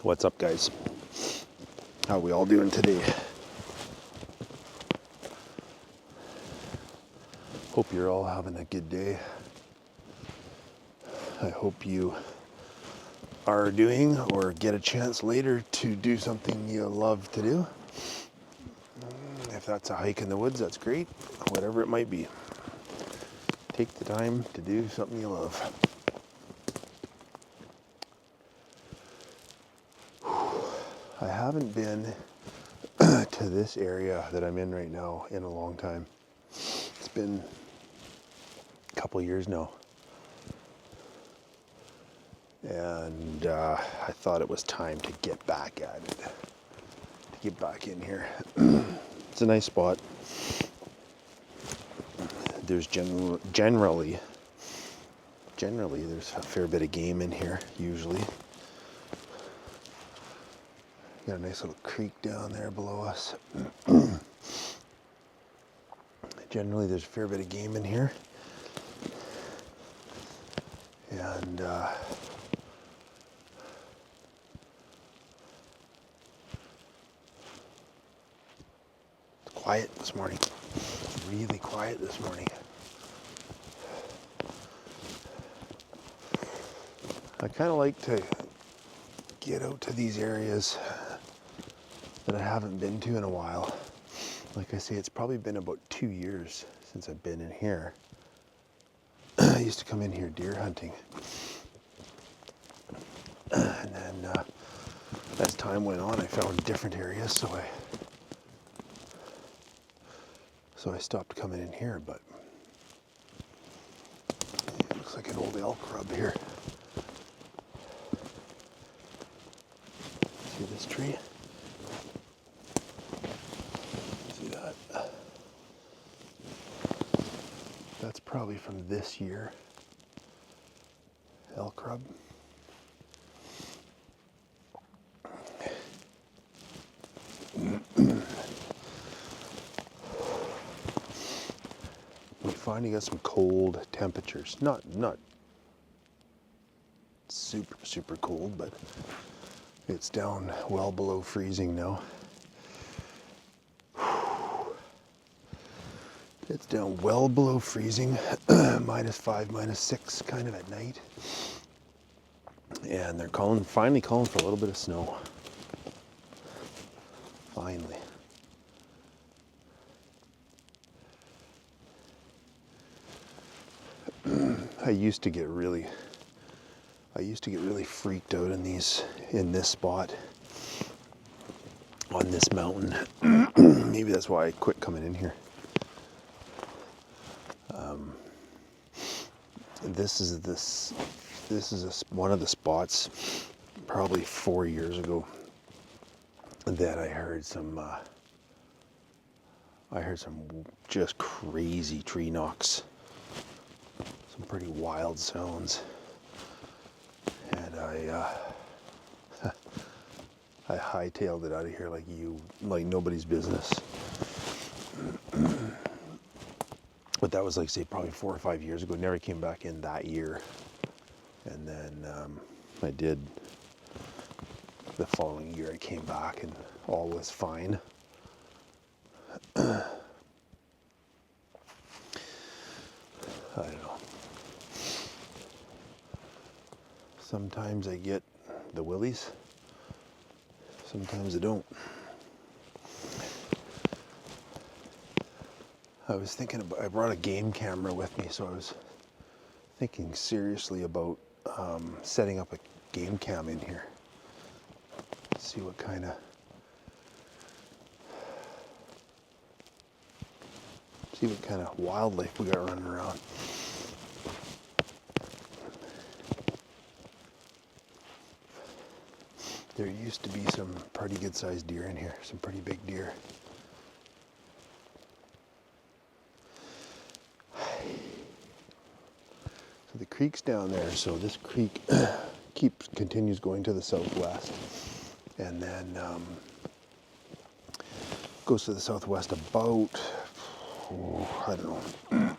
What's up, guys? How we all doing today? Hope you're all having a good day. I hope you are doing or get a chance later to do something you love to do. If that's a hike in the woods, that's great. Whatever it might be. Take the time to do something you love. I haven't been to this area that I'm in right now in a long time. It's been a couple years now. And I thought it was time to get back at it, to get back in here. It's a nice spot. There's generally there's a fair bit of game in here, usually. Got a nice little creek down there below us. Generally there's a fair bit of game in here. And it's quiet this morning. Really quiet this morning. I kind of like to get out to these areas that I haven't been to in a while. Like I say, it's probably been about 2 years since I've been in here. I used to come in here deer hunting. And then as time went on, I found different areas, so I stopped coming in here, but it looks like an old elk rub here. See this tree? See that? That's probably from this year. Elk rub. We finally got some cold temperatures. Not super cold, but it's down well below freezing now. It's down well below freezing, -5, -6 kind of at night. And they're finally calling for a little bit of snow. Finally. I used to get really freaked out in this spot on this mountain. Maybe that's why I quit coming in here. This is one of the spots probably 4 years ago that I heard some just crazy tree knocks, some pretty wild sounds, and I hightailed it out of here like nobody's business. But that was, like, say, probably 4 or 5 years ago. Never came back in that year. And then I did the following year. I came back and all was fine. I don't know. Sometimes I get the willies. Sometimes I don't. I was thinking about, I brought a game camera with me, so I was thinking seriously about setting up a game cam in here. See what kind of wildlife we got running around. There used to be some pretty good sized deer in here, some pretty big deer. So the creek's down there, so this creek continues going to the southwest, and then goes to the southwest about, I don't know,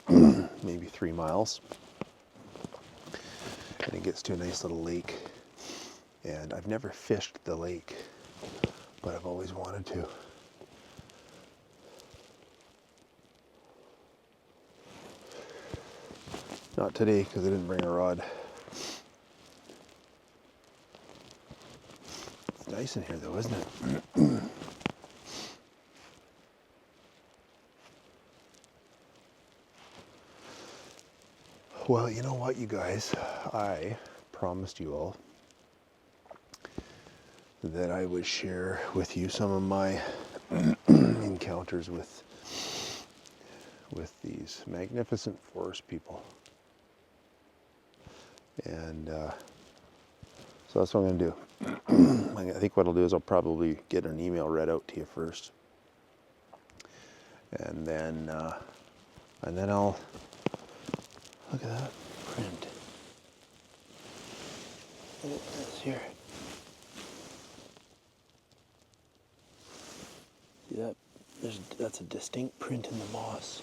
maybe 3 miles, and it gets to a nice little lake And I've never fished the lake, but I've always wanted to. Not today because I didn't bring a rod. It's nice in here though, isn't it? Well, you know what, you guys? I promised you all that I would share with you some of my encounters with these magnificent forest people. And so that's what I'm going to do. I think what I'll do is I'll probably get an email read out to you first. And then I'll... Look at that print. Look at this here. See that? That's a distinct print in the moss.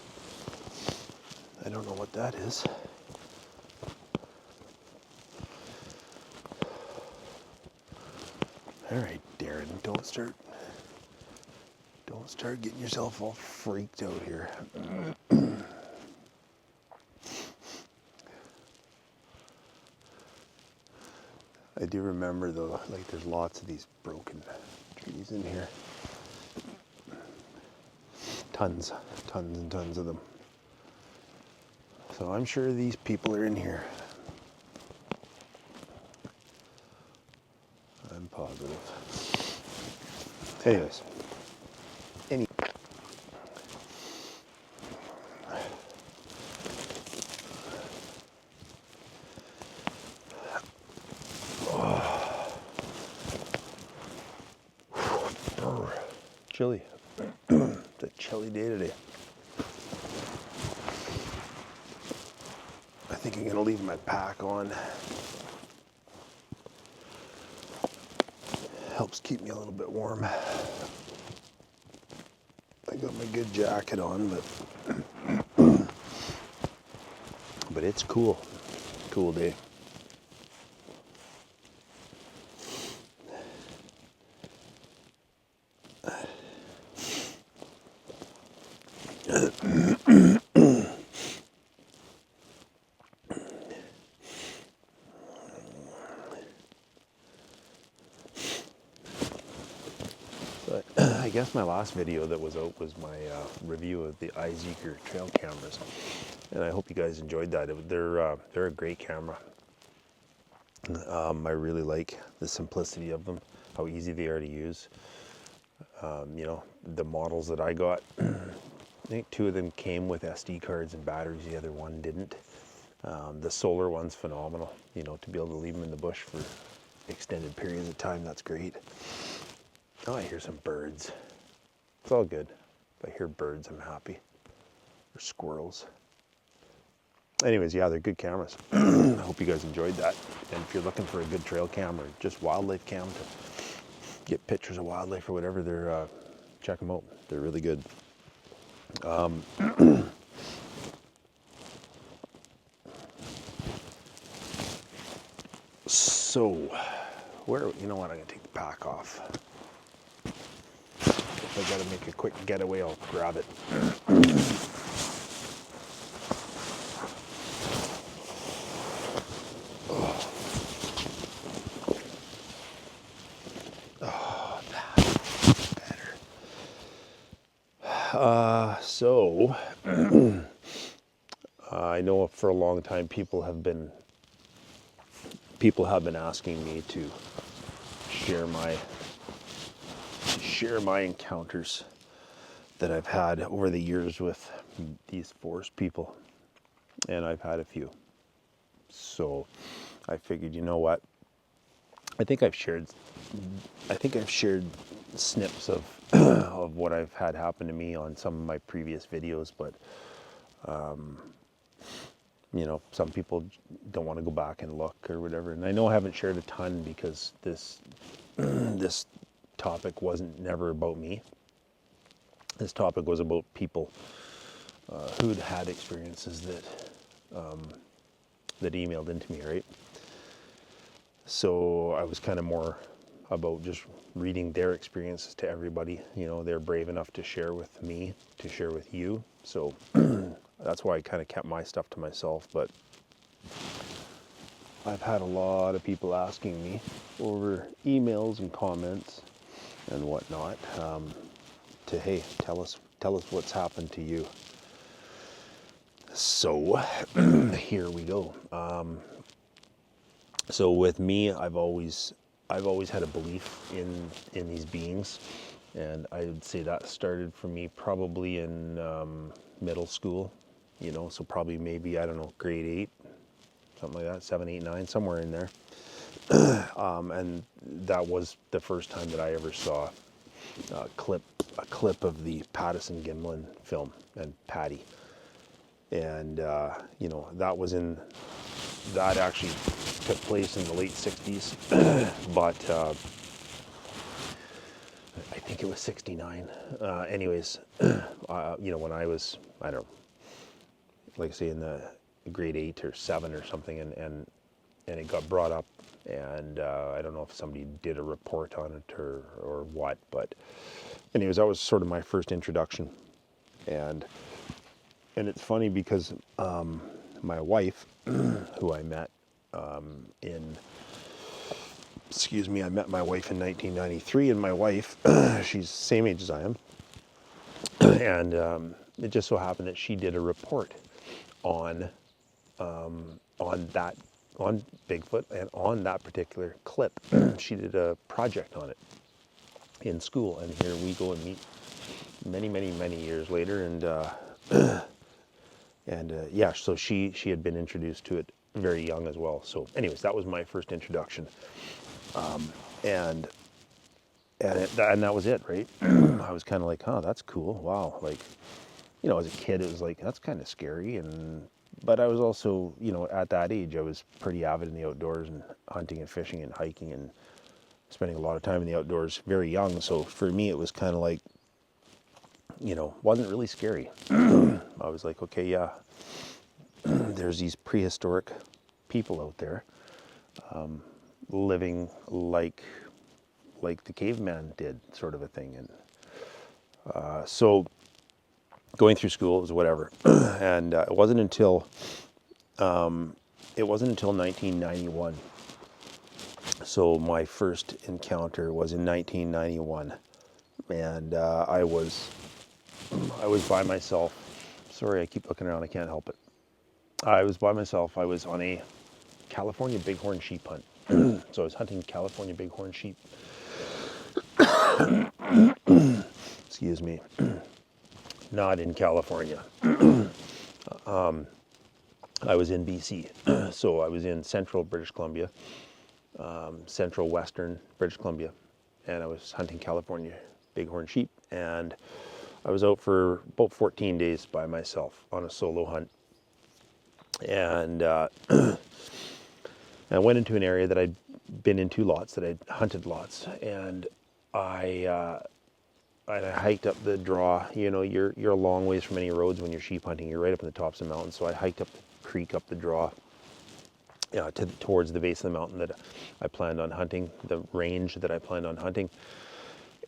I don't know what that is. All right, Darren, don't start getting yourself all freaked out here. I do remember though, like there's lots of these broken trees in here. Tons and tons of them. So I'm sure these people are in here. I'm positive. Anyways. Chilly. It's a chilly day today. I think I'm gonna leave my pack on. Helps keep me a little bit warm. I got my good jacket on, but it's cool. Cool day. I guess my last video that was out was my review of the iZeeker trail cameras, and I hope you guys enjoyed that. They're a great camera. I really like the simplicity of them, how easy they are to use. You know, the models that I got, I think 2 of them came with SD cards and batteries, the other one didn't. The solar one's phenomenal, you know, to be able to leave them in the bush for extended periods of time, that's great. Oh, I hear some birds. It's all good. If I hear birds, I'm happy. Or squirrels. Anyways, yeah, they're good cameras. I hope you guys enjoyed that. And if you're looking for a good trail camera, just wildlife cam to get pictures of wildlife or whatever, they're check them out. They're really good. So, you know what? I'm gonna take the pack off. If I gotta make a quick getaway, I'll grab it. Oh, that's better. So, I know for a long time people have been asking me to share my encounters that I've had over the years with these forest people, and I've had a few. So I figured, you know what? I think I've shared snips of of what I've had happen to me on some of my previous videos, but you know, some people don't want to go back and look or whatever. And I know I haven't shared a ton because this topic wasn't never about me. This topic was about people who'd had experiences that emailed into me, right? So I was kind of more about just reading their experiences to everybody. You know, they're brave enough to share with me, to share with you. So that's why I kind of kept my stuff to myself. But I've had a lot of people asking me over emails and comments and whatnot, to, hey, tell us what's happened to you. So here we go. So with me, I've always had a belief in these beings, and I would say that started for me probably in middle school, you know, so probably maybe, I don't know, grade 8, something like that, 7, 8, 9, somewhere in there. And that was the first time that I ever saw a clip of the Pattison Gimlin film and Patty. And you know, that actually took place in the late 60s, but I think it was 69. Anyways, you know, when I was, I don't know, like I say, in the grade 8 or 7 or something, and it got brought up, and I don't know if somebody did a report on it or what, but anyways, that was sort of my first introduction. And it's funny because my wife, who I met I met my wife in 1993, and my wife, she's the same age as I am, and it just so happened that she did a report on Bigfoot, and on that particular clip, she did a project on it in school, and here we go and meet many years later, and yeah, so she had been introduced to it very young as well. So anyways, that was my first introduction, and that was it, right? I was kind of like, oh, that's cool, wow, like, you know, as a kid, it was like, that's kind of scary, but I was also, you know, at that age, I was pretty avid in the outdoors and hunting and fishing and hiking and spending a lot of time in the outdoors very young. So for me, it was kind of like, you know, wasn't really scary. I was like, okay, yeah, there's these prehistoric people out there, living like the caveman did, sort of a thing. And so going through school, it was whatever. And it wasn't until 1991. So my first encounter was in 1991, and I was by myself. Sorry, I keep looking around. I can't help it. I was by myself. I was on a California bighorn sheep hunt. So I was hunting California bighorn sheep. Excuse me. Not in California. I was in BC. So I was in central British Columbia, central western British Columbia, and I was hunting California bighorn sheep, and I was out for about 14 days by myself on a solo hunt. And I went into an area that I'd been into lots, that I'd hunted lots, and I hiked up the draw. You know, you're a long ways from any roads when you're sheep hunting. You're right up in the tops of the mountains. So I hiked up the creek, up the draw, towards the base of the mountain that I planned on hunting, the range that I planned on hunting.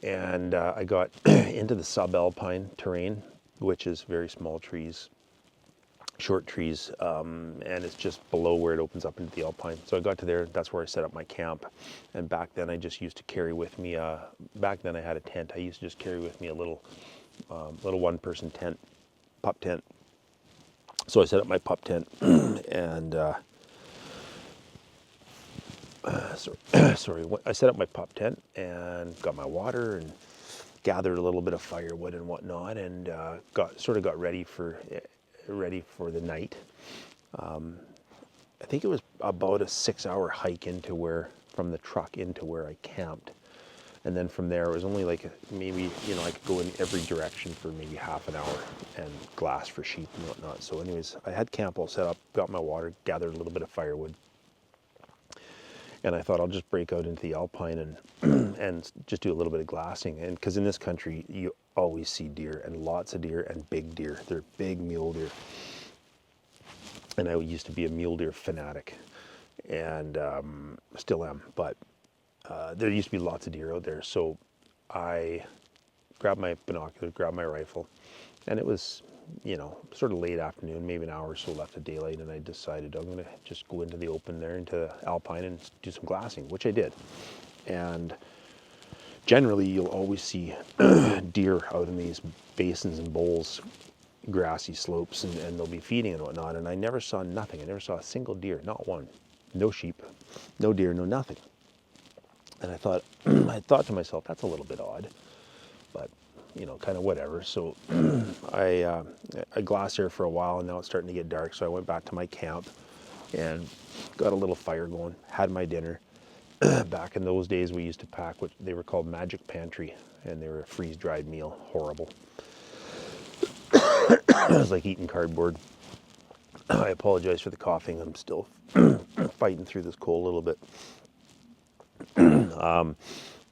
And I got into the subalpine terrain, which is very small trees, short trees, and it's just below where it opens up into the alpine. So I got to there, that's where I set up my camp. And back then I just used to carry with me, back then I had a tent. I used to just carry with me a little one-person tent, pup tent. So I set up my pup tent, and sorry, I set up my pup tent and got my water and gathered a little bit of firewood and whatnot, and got ready for the night. I think it was about a 6-hour hike from the truck into where I camped. And then from there, it was only like maybe, you know, I could go in every direction for maybe half an hour and glass for sheep and whatnot. So anyways, I had camp all set up, got my water, gathered a little bit of firewood. And I thought I'll just break out into the alpine and just do a little bit of glassing. And because in this country, you always see deer, and lots of deer, and big deer. They're big mule deer. And I used to be a mule deer fanatic. and still am. But there used to be lots of deer out there, so I grabbed my binoculars, grabbed my rifle, and it was, sort of late afternoon, maybe an hour or so left of daylight, and I decided I'm going to just go into the open there, into alpine, and do some glassing, which I did. And generally, you'll always see deer out in these basins and bowls, grassy slopes, and they'll be feeding and whatnot. And I never saw nothing. I never saw a single deer, not one. No sheep, no deer, no nothing. And I thought, I thought to myself, that's a little bit odd, but kind of whatever. So I glassed there for a while, and now it's starting to get dark. So I went back to my camp and got a little fire going, had my dinner. Back in those days, we used to pack what they were called Magic Pantry, and they were a freeze-dried meal. Horrible. It was like eating cardboard. I apologize for the coughing. I'm still fighting through this cold a little bit.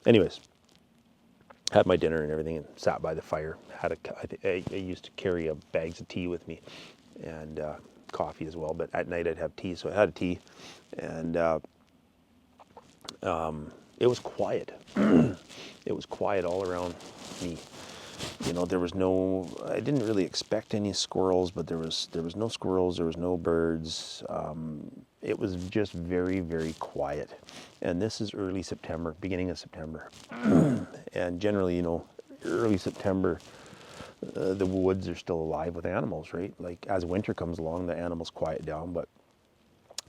Anyways, had my dinner and everything, and sat by the fire. I used to carry bags of tea with me, and coffee as well. But at night I'd have tea, so I had a tea, and it was quiet. It was quiet all around me. There was no. I didn't really expect any squirrels, but there was no squirrels. There was no birds. It was just very, very quiet. And this is early September, beginning of September. And generally, early September, the woods are still alive with animals, right? Like as winter comes along, the animals quiet down, but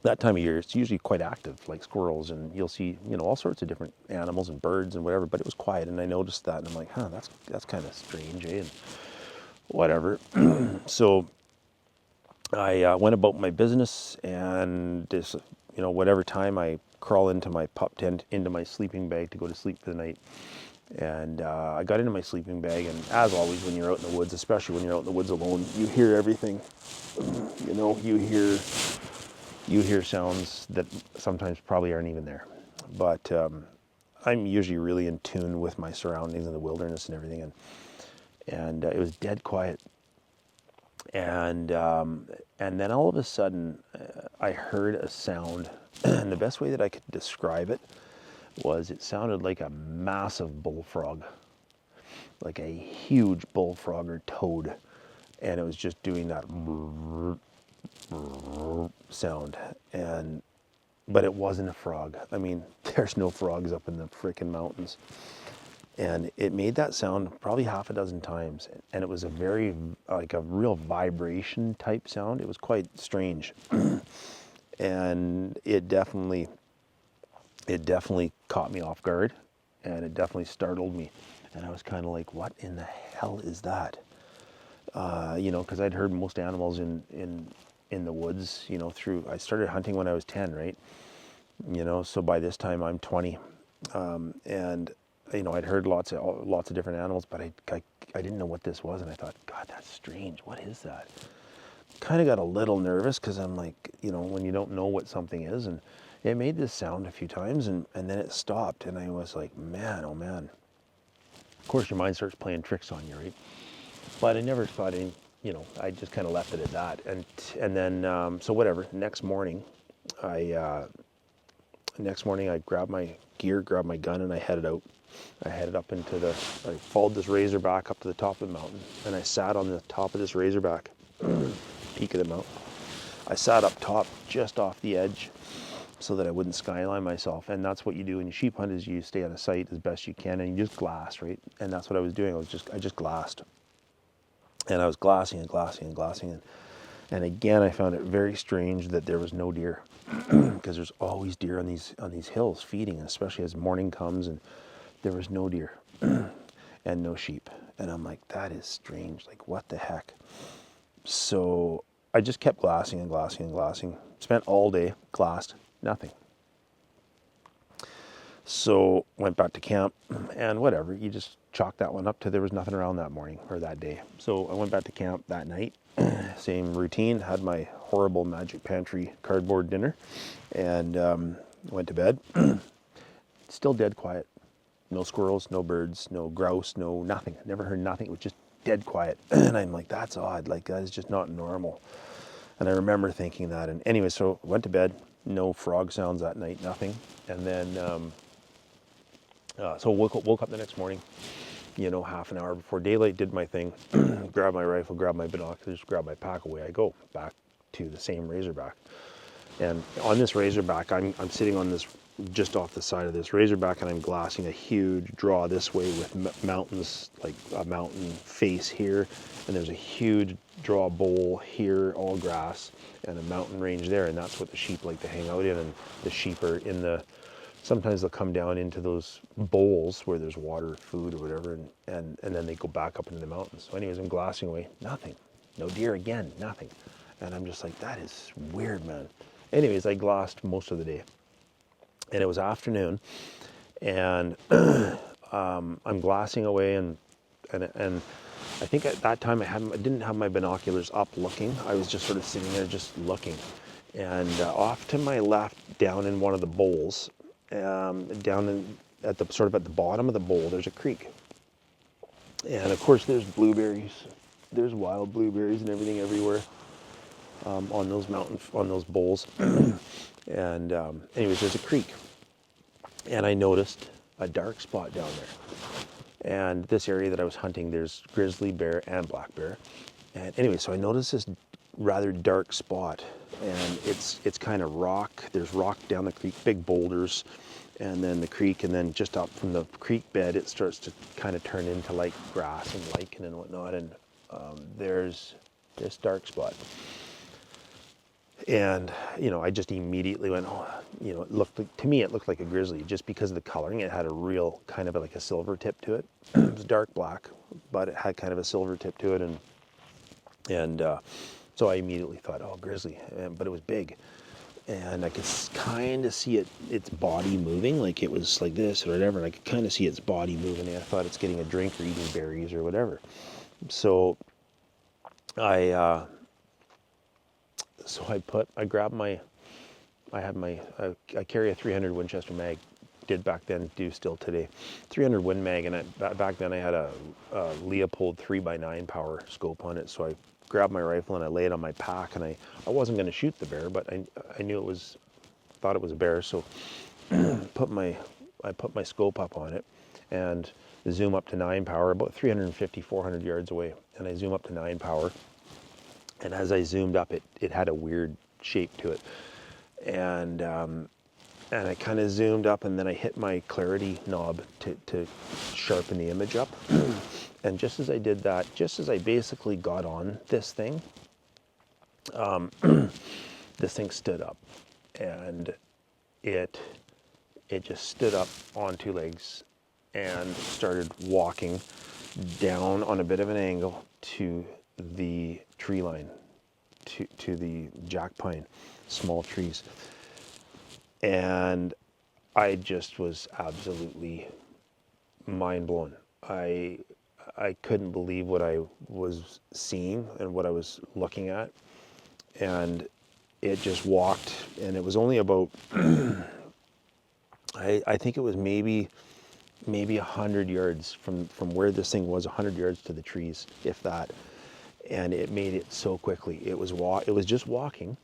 that time of year, it's usually quite active, like squirrels, and you'll see, all sorts of different animals and birds and whatever, but it was quiet, and I noticed that, and I'm like, that's kind of strange, eh? And whatever. So I went about my business, and this, whatever time I crawl into my pup tent, into my sleeping bag to go to sleep for the night. And I got into my sleeping bag, and as always, when you're out in the woods, especially when you're out in the woods alone, you hear everything. You hear sounds that sometimes probably aren't even there. But I'm usually really in tune with my surroundings and the wilderness and everything. And it was dead quiet. And then all of a sudden, I heard a sound. And the best way that I could describe it was it sounded like a massive bullfrog, like a huge bullfrog or toad. And it was just doing that sound, but it wasn't a frog. I mean, there's no frogs up in the freaking mountains. And it made that sound probably half a dozen times, and it was a real vibration type sound. It was quite strange. And it definitely caught me off guard, and it definitely startled me. And I was kind of like, what in the hell is that? Because I'd heard most animals in the woods, I started hunting when I was 10, right? So by this time I'm 20. And I'd heard lots of different animals, but I didn't know what this was, and I thought, God, that's strange. What is that? Kind of got a little nervous, because I'm like, when you don't know what something is, and it made this sound a few times, and then it stopped, and I was like, man, oh man. Of course, your mind starts playing tricks on you, right? But I never thought any, I just kind of left it at that. And then, so whatever, next morning I grabbed my gear, grabbed my gun, and I headed out. I headed up I followed this razorback up to the top of the mountain, and I sat on the top of this razorback, peak of the mountain. I sat up top, just off the edge, so that I wouldn't skyline myself. And that's what you do when you sheep hunt, is you stay on a site as best you can, and you just glass, right? And that's what I was doing. I just glassed. And I was glassing and glassing and glassing. And again, I found it very strange that there was no deer, because there's always deer on these hills feeding, especially as morning comes, and there was no deer and no sheep. And I'm like, that is strange. Like, what the heck? So I just kept glassing and glassing and glassing. Spent all day, glassed, nothing. So went back to camp, and whatever, you just chalk that one up to there was nothing around that morning or that day. So I went back to camp that night, same routine, had my horrible Magic Pantry cardboard dinner, and went to bed. Still dead quiet. No squirrels, no birds, no grouse, no nothing. I never heard nothing. It was just dead quiet. And I'm like, that's odd. Like, that is just not normal. And I remember thinking that. And anyway, so I went to bed. no frog sounds that night, nothing. And then, so woke up the next morning, you know, half an hour before daylight, did my thing, grabbed my rifle, grabbed my binoculars, grabbed my pack, away I go, back to the same razorback. And on this razorback, I'm sitting on this, just off the side of this razorback, and I'm glassing a huge draw this way with mountains, like a mountain face here, and there's a huge draw bowl here, all grass, and a mountain range there, and that's what the sheep like to hang out in. And the sheep are in the, sometimes they'll come down into those bowls where there's water, food, or whatever, and then they go back up into the mountains. So anyways, I'm glassing away, nothing, no deer again, nothing. And I'm just like, that is weird, man. Anyways, I glassed most of the day, and it was afternoon, and I'm glassing away, and I think at that time I didn't have my binoculars up looking. I was just sort of sitting there just looking, and off to my left, down in one of the bowls, down in at the sort of at the bottom of the bowl, there's a creek, and of course there's blueberries, there's wild blueberries and everything everywhere. On those on those bowls, and anyways, there's a creek, and I noticed a dark spot down there. And this area that I was hunting, there's grizzly bear and black bear. And anyway, so I noticed this rather dark spot, and it's kind of rock. There's rock down the creek, big boulders, and then the creek, and then just up from the creek bed, it starts to kind of turn into like grass and lichen and whatnot. And there's this dark spot. And, you know, I just immediately went, oh, you know, it looked like, to me, it looked like a grizzly just because of the coloring. It had a real kind of like a silver tip to it. It was dark black, but it had kind of a silver tip to it. And so I immediately thought, oh, grizzly, but it was big. And I could kind of see its body moving, like it was like this or whatever. And I could kind of see its body moving. And I thought it's getting a drink or eating berries or whatever. So I grabbed my, I carry a 300 Winchester mag, did back then, do still today, 300 Win mag, and back then I had a Leopold 3x9 power scope on it, so I grabbed my rifle and I laid it on my pack, and I wasn't going to shoot the bear, but I knew it was, thought it was a bear, so I put my scope up on it, and zoom up to 9 power, about 350, 400 yards away, and I zoom up to 9 power. And as I zoomed up, it had a weird shape to it. And I kind of zoomed up, and then I hit my clarity knob to sharpen the image up. And just as I did that, just as I basically got on this thing, this thing stood up. And it just stood up on two legs and started walking down on a bit of an angle to the tree line, to the jack pine, small trees. And I just was absolutely mind blown. I couldn't believe what I was seeing and what I was looking at. And it just walked, and it was only about, I think it was maybe 100 yards from where this thing was, 100 yards to the trees, if that. And it made it so quickly. It was just walking,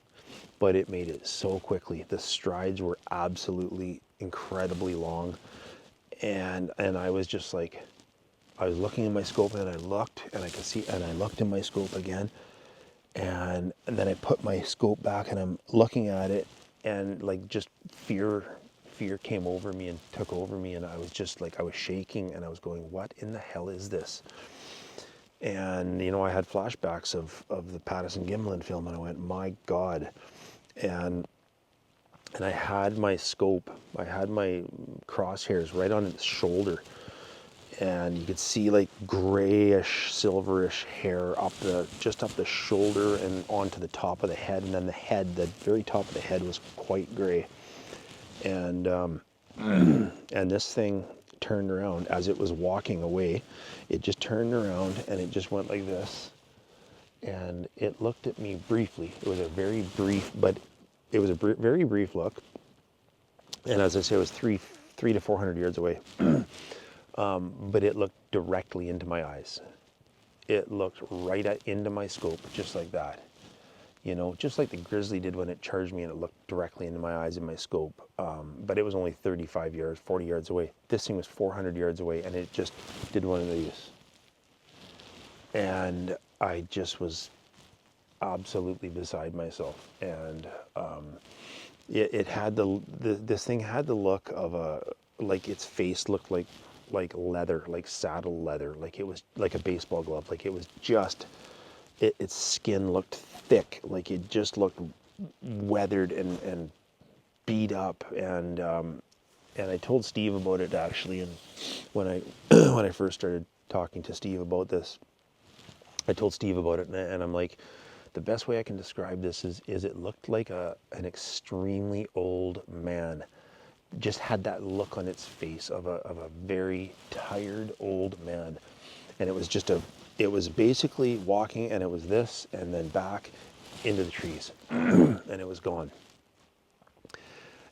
but it made it so quickly. The strides were absolutely incredibly long, and I was just like, I was looking in my scope, and I looked, and I could see, and I looked in my scope again, and then I put my scope back, and I'm looking at it, and like just fear came over me and took over me, and I was just like, I was shaking, and I was going, what in the hell is this? And, you know, I had flashbacks of the Patterson-Gimlin film, and I went, my God. And I had my scope, I had my crosshairs right on its shoulder, and you could see like grayish, silverish hair just up the shoulder and onto the top of the head, and then the head, the very top of the head was quite gray. And and this thing turned around as it was walking away. It just turned around, and it just went like this, and it looked at me briefly. It was a very brief, but it was a very brief look. And as I say, it was three to 400 yards away. But it looked directly into my eyes. It looked right into my scope, just like that. you know, just like the grizzly did when it charged me and it looked directly into my eyes in my scope. But it was only 35 yards, 40 yards away. This thing was 400 yards away, and it just did one of these. And I just was absolutely beside myself. And it had this thing had the look of like its face looked like leather, like saddle leather, like it was like a baseball glove, like it was just, its skin looked thick, like it just looked weathered and beat up. And I told Steve about it actually, and when I when I first started talking to Steve about this, I told Steve about it, and I'm like, the best way I can describe this is it looked like an extremely old man. Just had that look on its face of a very tired old man. And it was just it was basically walking, and it was this, and then back into the trees, and it was gone.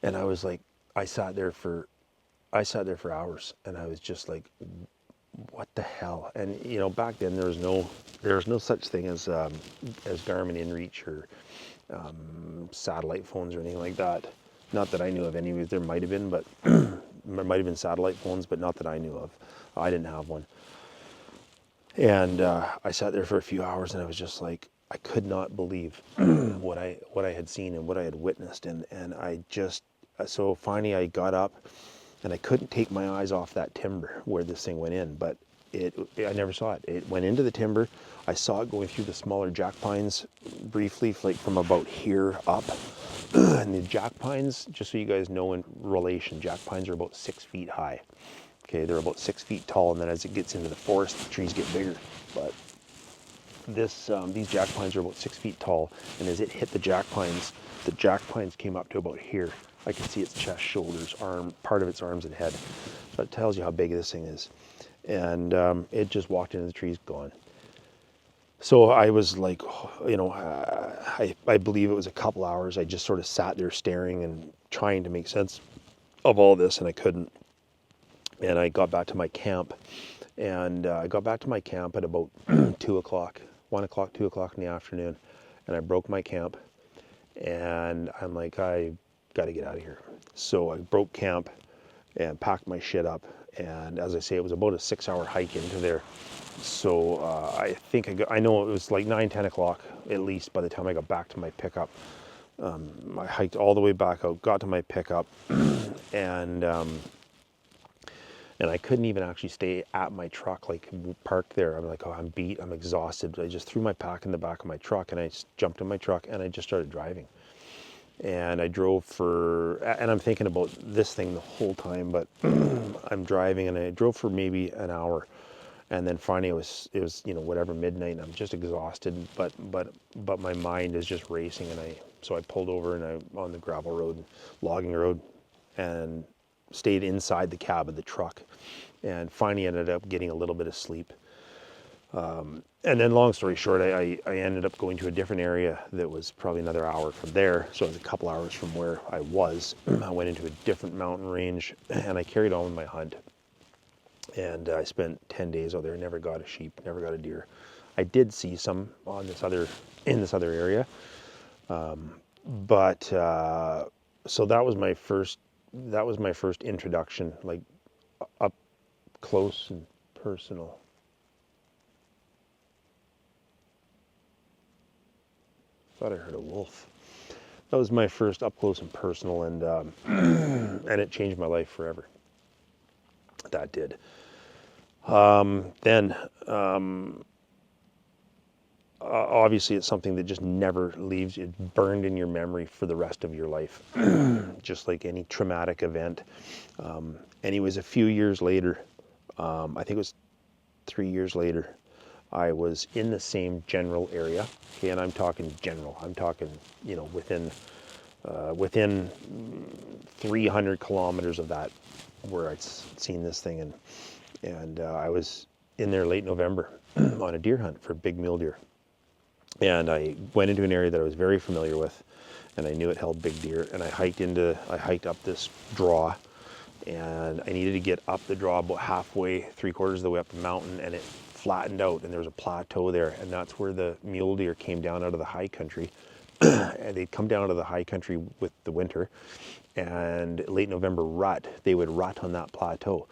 And I was like, I sat there for hours, and I was just like, what the hell? And you know, back then there was no such thing as Garmin InReach or satellite phones or anything like that. Not that I knew of any. There might have been, but there might have been satellite phones, but not that I knew of. I didn't have one. And I sat there for a few hours, and I was just like, I could not believe what I had seen and what I had witnessed. And I just, so finally I got up, and I couldn't take my eyes off that timber where this thing went in, but I never saw it. It went into the timber. I saw it going through the smaller jack pines briefly, like from about here up. And the jack pines, just so you guys know in relation, jack pines are about 6 feet high. Okay, they're about 6 feet tall, and then as it gets into the forest, the trees get bigger. But these jack pines are about 6 feet tall, and as it hit the jack pines came up to about here. I could see its chest, shoulders, part of its arms and head. So it tells you how big this thing is. And it just walked into the trees, gone. So I was like, you know, I believe it was a couple hours. I just sort of sat there staring and trying to make sense of all this, and I couldn't. And I got back to my camp, and I got back to my camp at about 2 o'clock, 1 o'clock, 2 o'clock in the afternoon, and I broke my camp, and I'm like, I got to get out of here. So I broke camp and packed my shit up, and as I say, it was about a 6-hour hike into there. So I think I know it was like 9, 10 o'clock at least by the time I got back to my pickup. I hiked all the way back out, got to my pickup, and I couldn't even actually stay at my truck, like parked there. I'm like, oh, I'm beat, I'm exhausted. I just threw my pack in the back of my truck, and I just jumped in my truck, and I just started driving. And I drove and I'm thinking about this thing the whole time, but I'm driving, and I drove for maybe an hour. And then finally it was, you know, whatever, midnight, and I'm just exhausted, but my mind is just racing. And so I pulled over, and I'm on the gravel road, logging road, and stayed inside the cab of the truck, and finally ended up getting a little bit of sleep. And then long story short, I ended up going to a different area that was probably another hour from there. So it was a couple hours from where I was. I went into a different mountain range, and I carried on with my hunt. And I spent 10 days out there, never got a sheep, never got a deer. I did see some in this other area. But so that was my first introduction, like up close and personal. Thought I heard a wolf. That was my first up close and personal, and and it changed my life forever. That did. Then obviously it's something that just never leaves. It's burned in your memory for the rest of your life, just like any traumatic event. Anyways, a few years later, I think it was 3 years later, I was in the same general area. Okay, and I'm talking general. I'm talking, you know, within 300 kilometers of that, where I'd seen this thing, and I was in there late November on a deer hunt for big mule deer. And I went into an area that I was very familiar with, and I knew it held big deer. And I hiked up this draw, and I needed to get up the draw about halfway, 3/4 of the way up the mountain, and it flattened out, and there was a plateau there, and that's where the mule deer came down out of the high country and they'd come down to the high country with the winter, and late November rut, they would rut on that plateau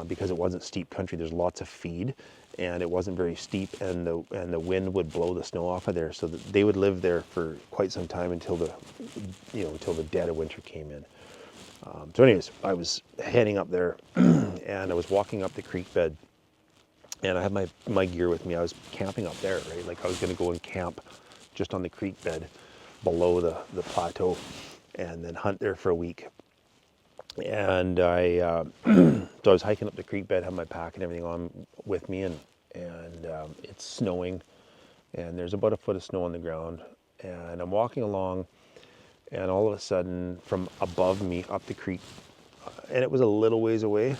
because it wasn't steep country. There's lots of feed, and it wasn't very steep, and the wind would blow the snow off of there, so that they would live there for quite some time until the dead of winter came in. So anyways, I was heading up there, and I was walking up the creek bed, and I had my gear with me. I was camping up there, right? Like I was going to go and camp just on the creek bed below the plateau, and then hunt there for a week. And so I was hiking up the creek bed, had my pack and everything on with me, and it's snowing, and there's about a foot of snow on the ground, and I'm walking along, and all of a sudden, from above me up the creek, and it was a little ways away.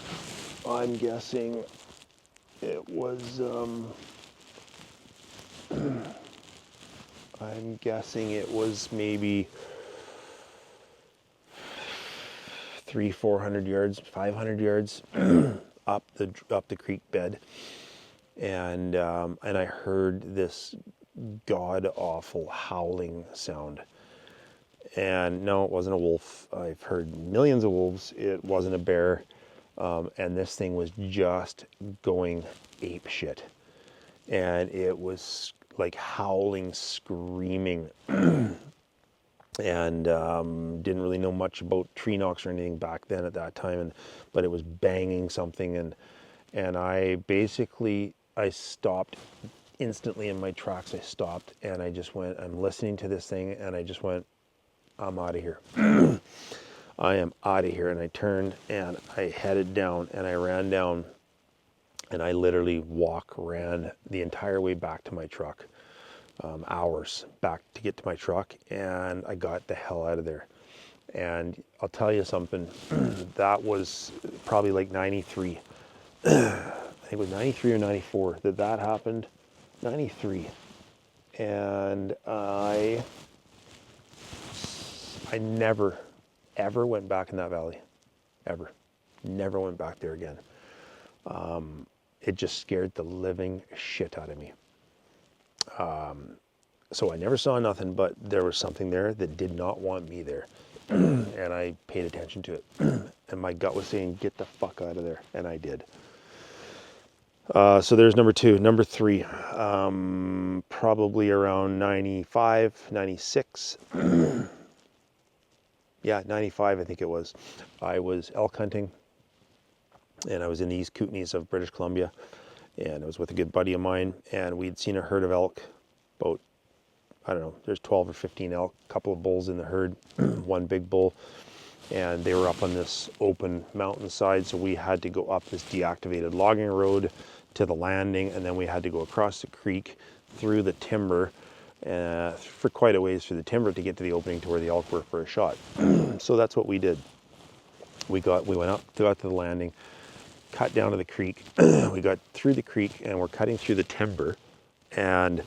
I'm guessing it was. I'm guessing it was maybe 300-400 yards, 500 yards up the creek bed, and I heard this god awful howling sound. And no, it wasn't a wolf. I've heard millions of wolves. It wasn't a bear, and this thing was just going ape shit, and it was like howling, screaming. And didn't really know much about tree knocks or anything back then at that time, but it was banging something, and I stopped instantly in my tracks. I stopped, and I just went, I'm listening to this thing, and I just went, I'm out of here. I am out of here. And I turned and I headed down, and I ran down, and I literally ran the entire way back to my truck. Hours back to get to my truck, and I got the hell out of there. And I'll tell you something, that was probably like 93. I think it was 93 or 94 that happened. 93. And I never, ever went back in that valley. Ever. Never went back there again. It just scared the living shit out of me. So I never saw nothing, but there was something there that did not want me there. And I paid attention to it. And my gut was saying, get the fuck out of there. And I did. So there's number 2. Number 3, probably around 95, 96. Yeah, 95, I think it was. I was elk hunting, and I was in the East Kootenays of British Columbia, and I was with a good buddy of mine, and we'd seen a herd of elk, about, I don't know, there's 12 or 15 elk, a couple of bulls in the herd, one big bull, and they were up on this open mountainside, so we had to go up this deactivated logging road to the landing, and then we had to go across the creek through the timber, for quite a ways through the timber to get to the opening to where the elk were for a shot. So that's what we did. We went up, got to the landing, cut down to the creek. We got through the creek, and we're cutting through the timber, and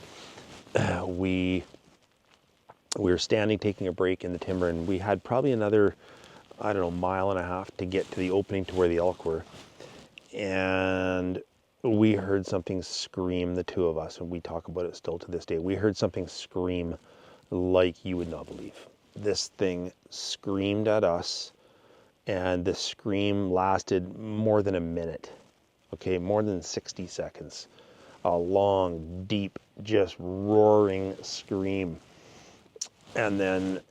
we were standing taking a break in the timber, and we had probably another, I don't know, mile and a half to get to the opening to where the elk were. And we heard something scream, the two of us, and we talk about it still to this day. We heard something scream like you would not believe. This thing screamed at us, and the scream lasted more than a minute, okay, more than 60 seconds. A long, deep, just roaring scream. And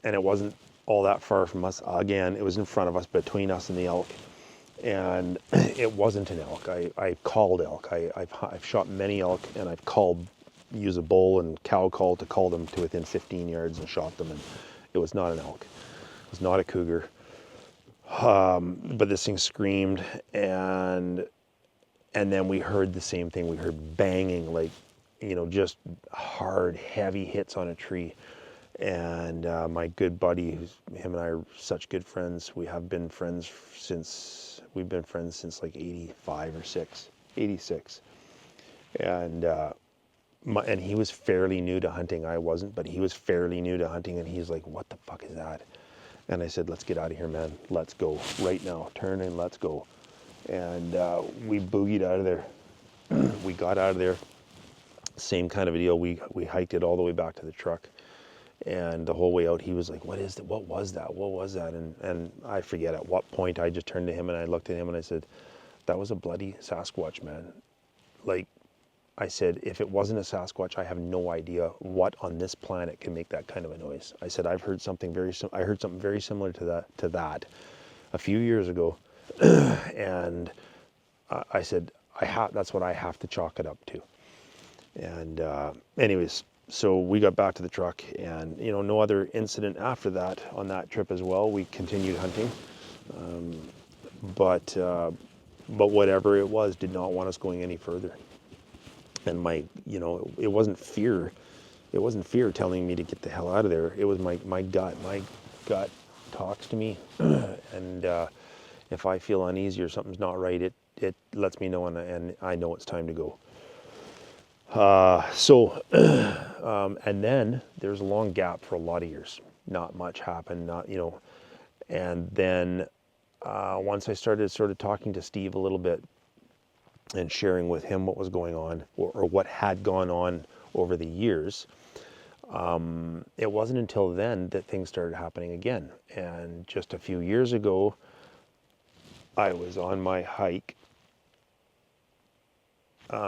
it wasn't all that far from us. Again, it was in front of us, between us and the elk. And it wasn't an elk. I called elk. I've shot many elk, and I've used a bull and cow call to call them to within 15 yards and shot them, and it was not an elk. It was not a cougar. But this thing screamed, and then we heard the same thing. We heard banging, like, just hard, heavy hits on a tree. And my good buddy, him and I are such good friends. We've been friends since like 85 or 86. And he was fairly new to hunting. I wasn't, but he was fairly new to hunting. And he's like, what the fuck is that? And I said, let's get out of here, man. Let's go right now. Turn and let's go. And we boogied out of there. We got out of there. Same kind of a deal. We hiked it all the way back to the truck. And the whole way out, he was like, what is that? What was that? What was that? And I forget at what point I just turned to him and I looked at him and I said, that was a bloody Sasquatch, man. Like, I said, if it wasn't a Sasquatch, I have no idea what on this planet can make that kind of a noise. I said, I've heard something very similar to that a few years ago. And I said, that's what I have to chalk it up to. And anyways, so we got back to the truck, and no other incident after that on that trip as well. We continued hunting, but whatever it was did not want us going any further. And it wasn't fear. It wasn't fear telling me to get the hell out of there. It was my gut. My gut talks to me, and if I feel uneasy or something's not right, it lets me know, and I know it's time to go. And then there's a long gap for a lot of years. Not much happened, and then once I started sort of talking to Steve a little bit and sharing with him what was going on or what had gone on over the years, it wasn't until then that things started happening again. And just a few years ago, I was on my hike.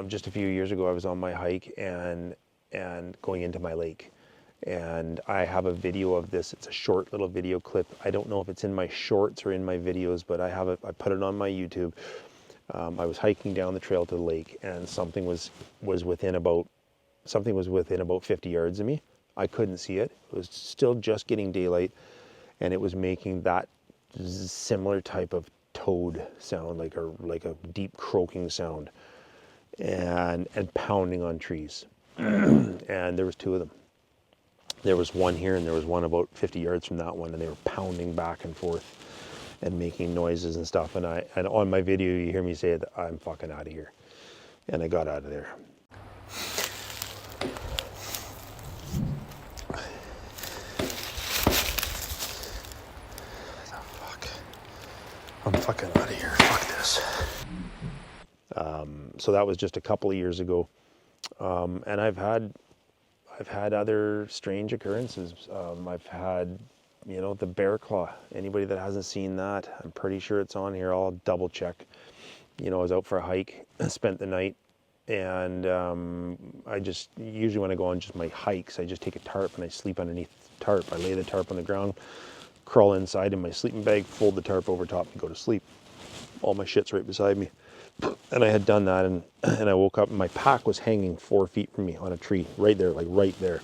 Just a few years ago, I was on my hike and going into my lake. And I have a video of this. It's a short little video clip. I don't know if it's in my shorts or in my videos, but I put it on my YouTube. I was hiking down the trail to the lake, and something was within about 50 yards of me. I couldn't see it. It was still just getting daylight, and it was making that similar type of toad sound, like a deep croaking sound, and pounding on trees. And there was two of them. There was one here, and there was one about 50 yards from that one, and they were pounding back and forth and making noises and stuff. And on my video, you hear me say that I'm fucking out of here. And I got out of there. I'm fucking out of here. Fuck this. So that was just a couple of years ago. And I've had other strange occurrences. I've had, the bear claw. Anybody that hasn't seen that, I'm pretty sure it's on here. I'll double check. I was out for a hike, spent the night, and I just, usually when I go on just my hikes, I just take a tarp and I sleep underneath the tarp. I lay the tarp on the ground, crawl inside in my sleeping bag, fold the tarp over top and go to sleep. All my shit's right beside me. And I had done that, and I woke up and my pack was hanging 4 feet from me on a tree, right there, like right there.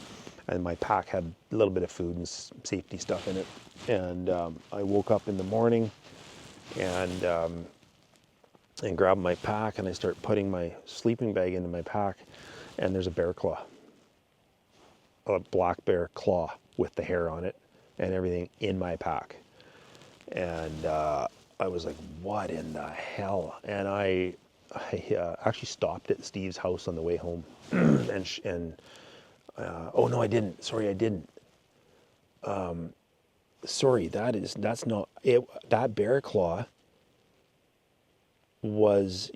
And my pack had a little bit of food and safety stuff in it. And I woke up in the morning and grabbed my pack, and I start putting my sleeping bag into my pack, and there's a bear claw, a black bear claw with the hair on it and everything in my pack. And I was like, what in the hell? And I actually stopped at Steve's house on the way home. Oh no, I didn't. Sorry, I didn't. Sorry, that's not it. That bear claw was,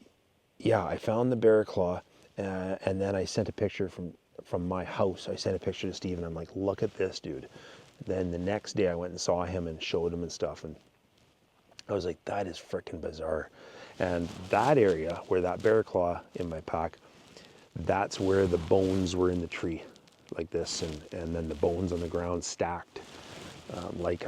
yeah, I found the bear claw, and then I sent a picture from my house. I sent a picture to Steve, and I'm like, look at this, dude. Then the next day I went and saw him and showed him and stuff, and I was like, that is freaking bizarre. And that area where that bear claw in my pack, that's where the bones were in the tree, like this, and then the bones on the ground stacked, like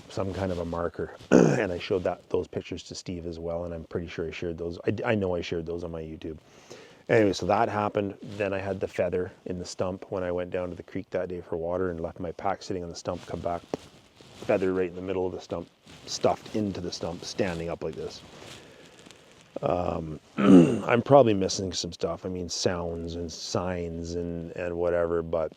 some kind of a marker. And I showed those pictures to Steve as well, and I'm pretty sure I shared those. I know I shared those on my YouTube. Anyway, so that happened. Then I had the feather in the stump when I went down to the creek that day for water and left my pack sitting on the stump, come back, feather right in the middle of the stump, stuffed into the stump, standing up like this. I'm probably missing some stuff. I mean, sounds and signs and whatever, but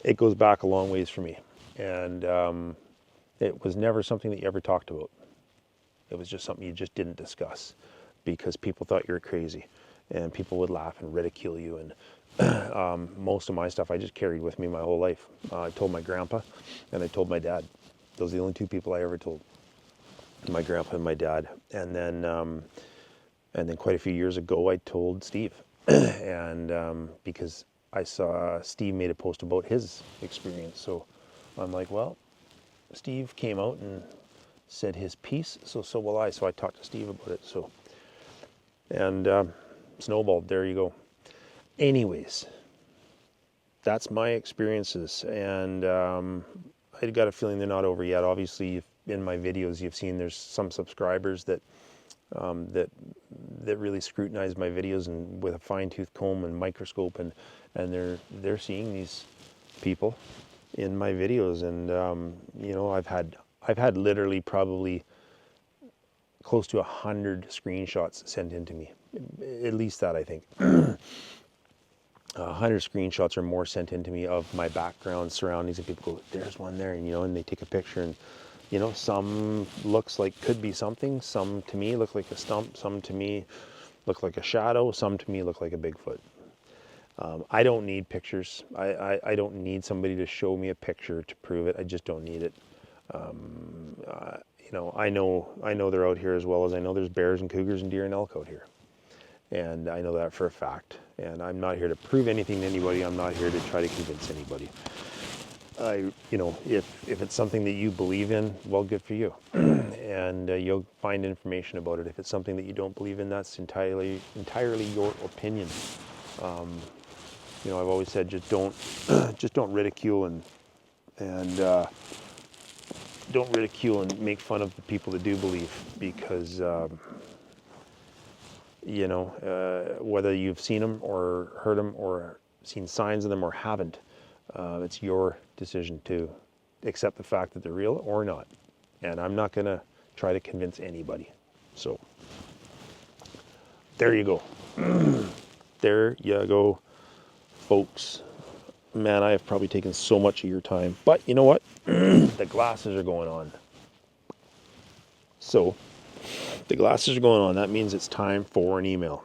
it goes back a long ways for me. And it was never something that you ever talked about. It was just something you just didn't discuss because people thought you were crazy and people would laugh and ridicule you. And most of my stuff I just carried with me my whole life. I told my grandpa and I told my dad. Those are the only two people I ever told. My grandpa and my dad. And then quite a few years ago, I told Steve. And because I saw Steve made a post about his experience. So I'm like, well, Steve came out and said his piece, so will I. So I talked to Steve about it. So, and snowballed. There you go. Anyways, that's my experiences, and I got a feeling they're not over yet. Obviously, in my videos, you've seen there's some subscribers that that really scrutinize my videos and with a fine-tooth comb and microscope, and they're seeing these people in my videos, and you know, I've had literally probably close to 100 screenshots sent in to me, at least that, I think. 100 screenshots or more sent in to me of my background surroundings, and people go, there's one there, and you know, and they take a picture, and you know, some looks like could be something, some to me look like a stump, some to me look like a shadow, some to me look like a Bigfoot. I don't need pictures. I don't need somebody to show me a picture to prove it. I just don't need it. You know, I know they're out here as well as I know there's bears and cougars and deer and elk out here. And I know that for a fact. And I'm not here to prove anything to anybody. I'm not here to try to convince anybody. You know, if it's something that you believe in, well, good for you. And you'll find information about it. If it's something that you don't believe in, that's entirely your opinion. You know, I've always said, just don't ridicule and don't ridicule and make fun of the people that do believe, because you know, whether you've seen them or heard them or seen signs of them or haven't, it's your decision to accept the fact that they're real or not. And I'm not going to try to convince anybody. So there you go. There you go, folks. Man, I have probably taken so much of your time. But you know what? The glasses are going on. So the glasses are going on. That means it's time for an email.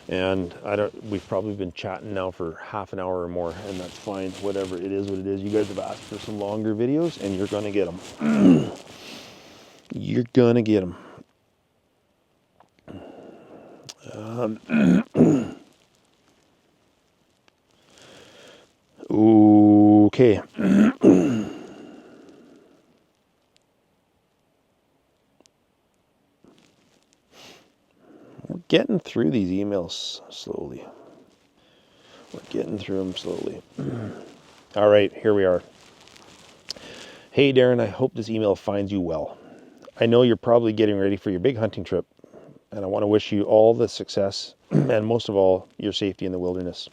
And we've probably been chatting now for half an hour or more, and that's fine. Whatever, it is what it is. You guys have asked for some longer videos, and you're going to get them. You're going to get them. Okay. We're getting through these emails slowly. We're getting through them slowly. All right, here we are. Hey, Darren, I hope this email finds you well. I know you're probably getting ready for your big hunting trip, and I want to wish you all the success and most of all, your safety in the wilderness.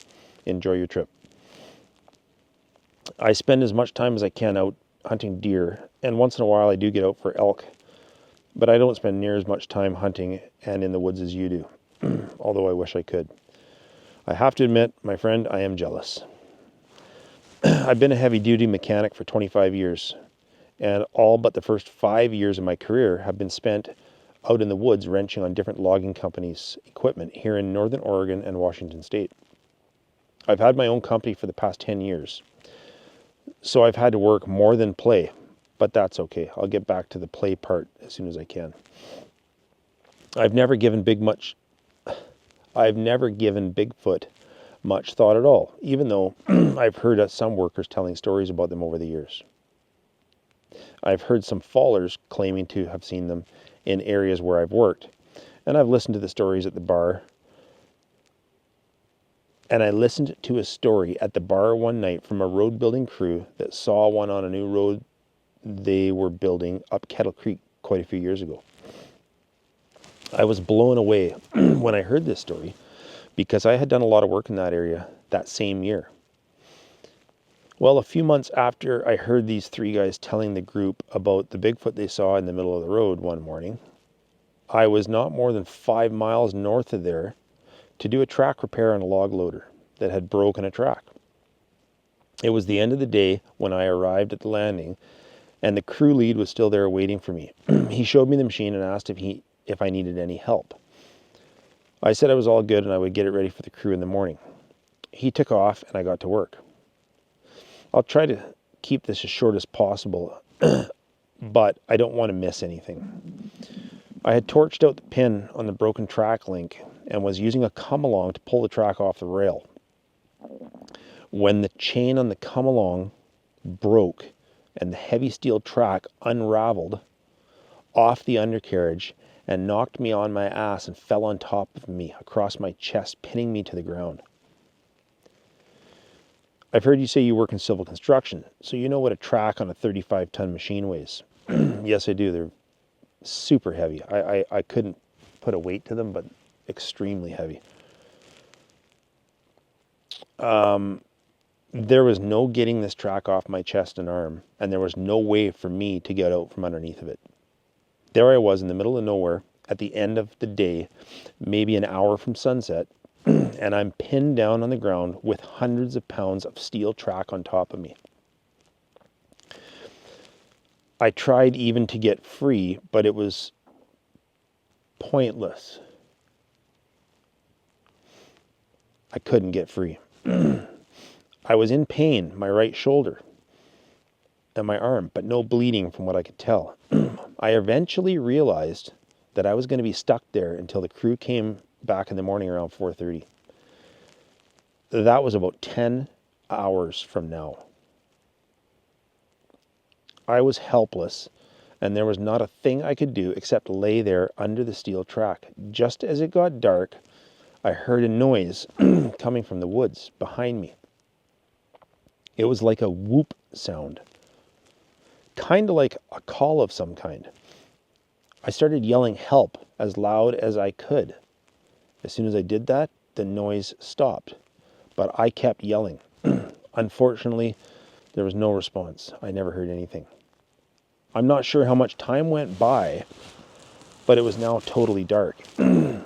Enjoy your trip. I spend as much time as I can out hunting deer, and once in a while I do get out for elk, but I don't spend near as much time hunting and in the woods as you do, although I wish I could. I have to admit, my friend, I am jealous. I've been a heavy-duty mechanic for 25 years, and all but the first 5 years of my career have been spent out in the woods wrenching on different logging companies' equipment here in Northern Oregon and Washington State. I've had my own company for the past 10 years, so I've had to work more than play, but that's okay. I'll get back to the play part as soon as I can. I've never given Bigfoot much thought at all, even though I've heard some workers telling stories about them over the years. I've heard some fallers claiming to have seen them in areas where I've worked, and I've listened to the stories at the bar. And I listened to a story at the bar one night from a road building crew that saw one on a new road they were building up Kettle Creek quite a few years ago. I was blown away when I heard this story because I had done a lot of work in that area that same year. Well, a few months after I heard these three guys telling the group about the Bigfoot they saw in the middle of the road one morning, I was not more than 5 miles north of there to do a track repair on a log loader that had broken a track. It was the end of the day when I arrived at the landing, and the crew lead was still there waiting for me. He showed me the machine and asked if I needed any help. I said I was all good and I would get it ready for the crew in the morning. He took off and I got to work. I'll try to keep this as short as possible, but I don't want to miss anything. I had torched out the pin on the broken track link and was using a come-along to pull the track off the rail. When the chain on the come along broke and the heavy steel track unraveled off the undercarriage and knocked me on my ass and fell on top of me across my chest, pinning me to the ground. I've heard you say you work in civil construction, so you know what a track on a 35-ton machine weighs. Yes, I do. They're super heavy. I couldn't put a weight to them, but extremely heavy. There was no getting this track off my chest and arm, and there was no way for me to get out from underneath of it. There I was in the middle of nowhere at the end of the day, maybe an hour from sunset, and I'm pinned down on the ground with hundreds of pounds of steel track on top of me. I tried even to get free, but it was pointless. I couldn't get free. I was in pain, my right shoulder and my arm, but no bleeding from what I could tell. I eventually realized that I was going to be stuck there until the crew came back in the morning around 4:30. That was about 10 hours from now. I was helpless, and there was not a thing I could do except lay there under the steel track. Just as it got dark, I heard a noise coming from the woods behind me. It was like a whoop sound, kind of like a call of some kind. I started yelling help as loud as I could. As soon as I did that, the noise stopped, but I kept yelling. Unfortunately, there was no response. I never heard anything. I'm not sure how much time went by, but it was now totally dark. And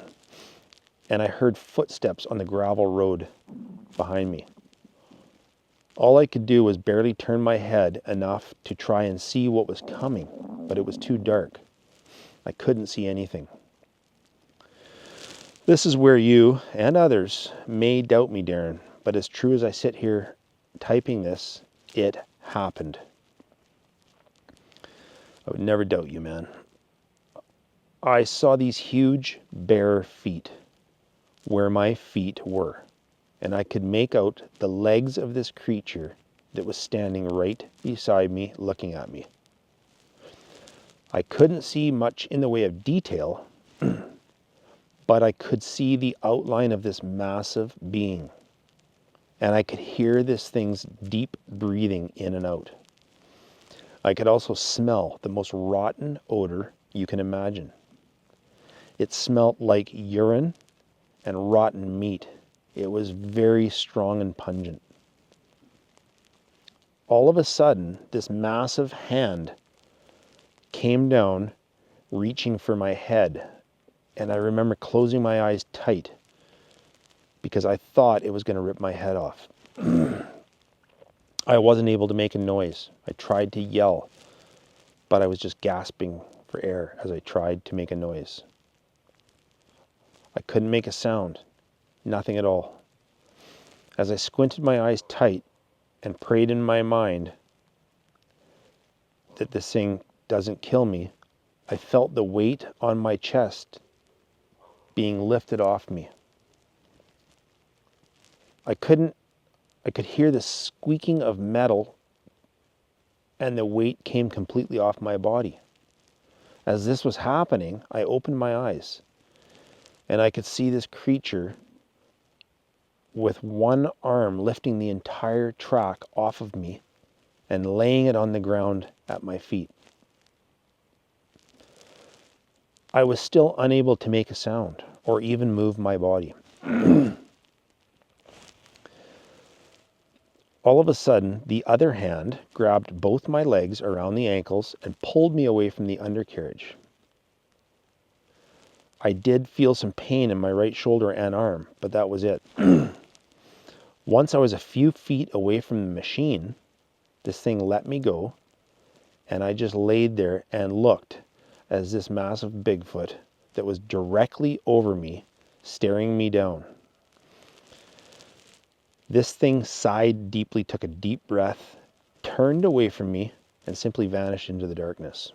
I heard footsteps on the gravel road behind me. All I could do was barely turn my head enough to try and see what was coming, but it was too dark. I couldn't see anything. This is where you and others may doubt me, Darren, but as true as I sit here typing this, it happened. I would never doubt you, man. I saw these huge bare feet where my feet were, and I could make out the legs of this creature that was standing right beside me looking at me. I couldn't see much in the way of detail, but I could see the outline of this massive being, and I could hear this thing's deep breathing in and out. I could also smell the most rotten odor you can imagine. It smelled like urine and rotten meat. It was very strong and pungent. All of a sudden, this massive hand came down, reaching for my head, and I remember closing my eyes tight because I thought it was going to rip my head off. I wasn't able to make a noise. I tried to yell, but I was just gasping for air as I tried to make a noise. I couldn't make a sound, nothing at all. As I squinted my eyes tight and prayed in my mind that this thing doesn't kill me, I felt the weight on my chest being lifted off me. I could hear the squeaking of metal, and the weight came completely off my body. As this was happening, I opened my eyes, and I could see this creature with one arm lifting the entire track off of me and laying it on the ground at my feet. I was still unable to make a sound or even move my body. All of a sudden, the other hand grabbed both my legs around the ankles and pulled me away from the undercarriage. I did feel some pain in my right shoulder and arm, but that was it. Once I was a few feet away from the machine, this thing let me go, and I just laid there and looked as this massive Bigfoot that was directly over me, staring me down. This thing sighed deeply, took a deep breath, turned away from me, and simply vanished into the darkness.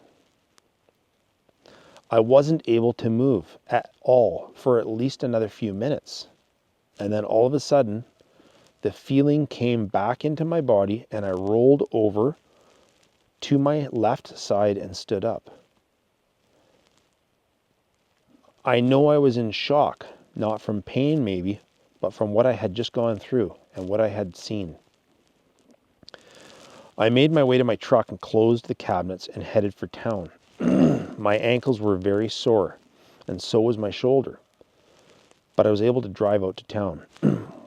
I wasn't able to move at all for at least another few minutes. And then all of a sudden, the feeling came back into my body and I rolled over to my left side and stood up. I know I was in shock, not from pain maybe, but from what I had just gone through and what I had seen. I made my way to my truck and closed the cabinets and headed for town. My ankles were very sore, and so was my shoulder, but I was able to drive out to town.